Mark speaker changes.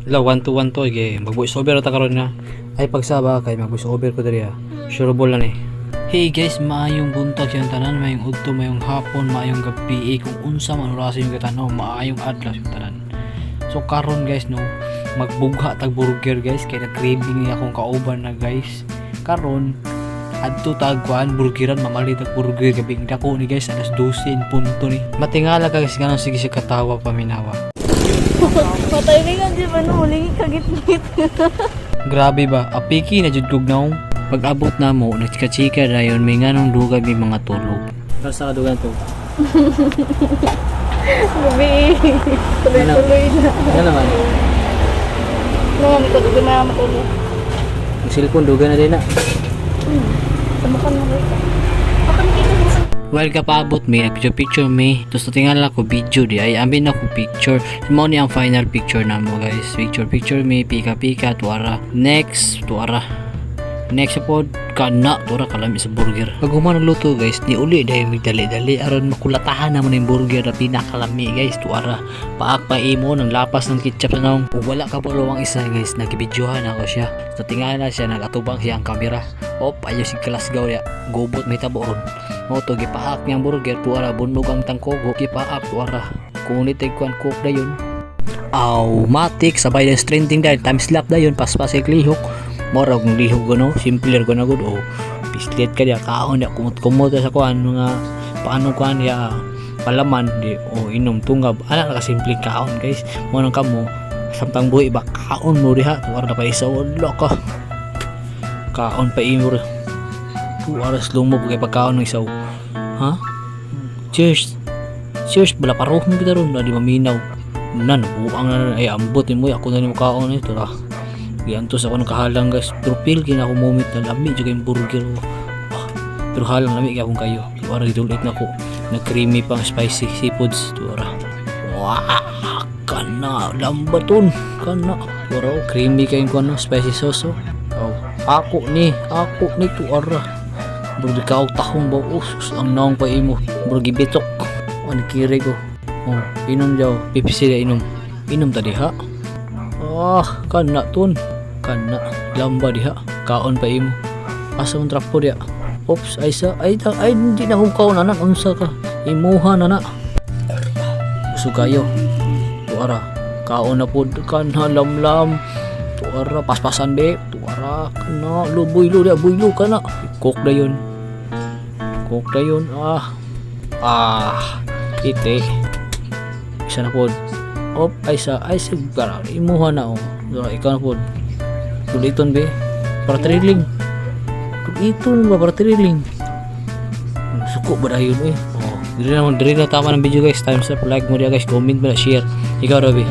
Speaker 1: Hello, 1 to okay. Mag-voice over ta karon na. Ay pagsaba kay mag-voice over ko diri. Sureball na ni. Hey guys, maayong buntag siyang tanan, maayong udto, maayong hapon, maayong gabi, kung unsa man oras yung katanaw, maayong adlaw yung tanan. So karon guys no, magbugha tag burger guys, kay na-craving ni akong kauban na guys. Karon adto tagkuan burgeran, mamali tag burger gabing dako ni guys, alas 12 in punto ni. Matingala ka guys ganun, sige si katawa paminawa.
Speaker 2: Patay ka nga di ba no, ulingi kagit-git.
Speaker 1: Grabe ba, apiki na jud kog naong. Pag abot na mo, nagchika-chika dayon, may nganong dugay may mga tulog. Basta kadugan to.
Speaker 2: Gabi, tuloy-tuloy na.
Speaker 1: Ano naman?
Speaker 2: Naman, ito doon na matulog.
Speaker 1: Yung cellphone dugay na din na.
Speaker 2: Samakan mo rin. Baka nakita mo sa...
Speaker 1: While kapaabot may nagpicture me, tapos tingala ko video di ay amin ako picture. Mo ni ang final picture na mo guys. Picture me, pika-pika, tuara. Next, tuara. Next pod kana tura kalami sa burger. Pag human luto guys, ni uli dahil may dali-dali aron makulatahan naman yung burger na pinakalami guys. Tuara paak pa imo ng lapas ng ketchup na nung wala ka po luwang isa guys, nagibidyohan ako siya. So tingala siya, nagatubang siya ang kamera. Op, ayo si Glasgow ya. Gobot may tabo ron. Mo to gipaak niyang burger tuara, bunog ang tangkogo gipaak tuara. Kunit ay kuan cook dayon. Matic sabay den trending dahil time slap dayon paspasay lihok. Mora kung lihog ko no, simpler ko na gud o pislet ka diya kaon diya kumot-kumot sa kuan mga paano kuan diya palaman di o inom tunggab ana ka simple kaon guys. Mo nang kamo samtang buhi ba kaon mo diha tuwar na pa isa wala ka kaon pa imur tuwaras lumo kay pagkaon ng isaw ha. Cheers bala paruh mo kita ron di maminaw nan buang na ay ambot mo ako na ni kaon ito ra. Giantos ako ng kahalang guys, pero feel kina ako moment na lami juga yung burger ko. Pero halang lami kaya akong kayo. Tuwara idulit na ko, na creamy pang spicy seafoods. Tuwara, wah, kana lambaton, kana. Tuwara creamy kayong kuno spicy sauce. Ako ni tuwara. Burger ka tahong ba? Ang naong pa imo. Burger bitok. Ano kire ko? Inom daw, Pepsi na inom tadi ha. Kana ton. Kana lamba diha kaon pa imo asa mong trapo diha. Oops ay hindi na kong kaon anan unsa ka imuha na gusto kayo tuara kaon na pod kana lamlam tuara paspasan be tuara kana buylo kana cook dayon ite isa na pod. Op ay sigara imuha na ikaw na pod tuliton be para triling tuliton ba para triling suko ba dayon diri na tama ng video guys. Times up, like mo dia guys, comment mo na, share. Ikaw Rabi.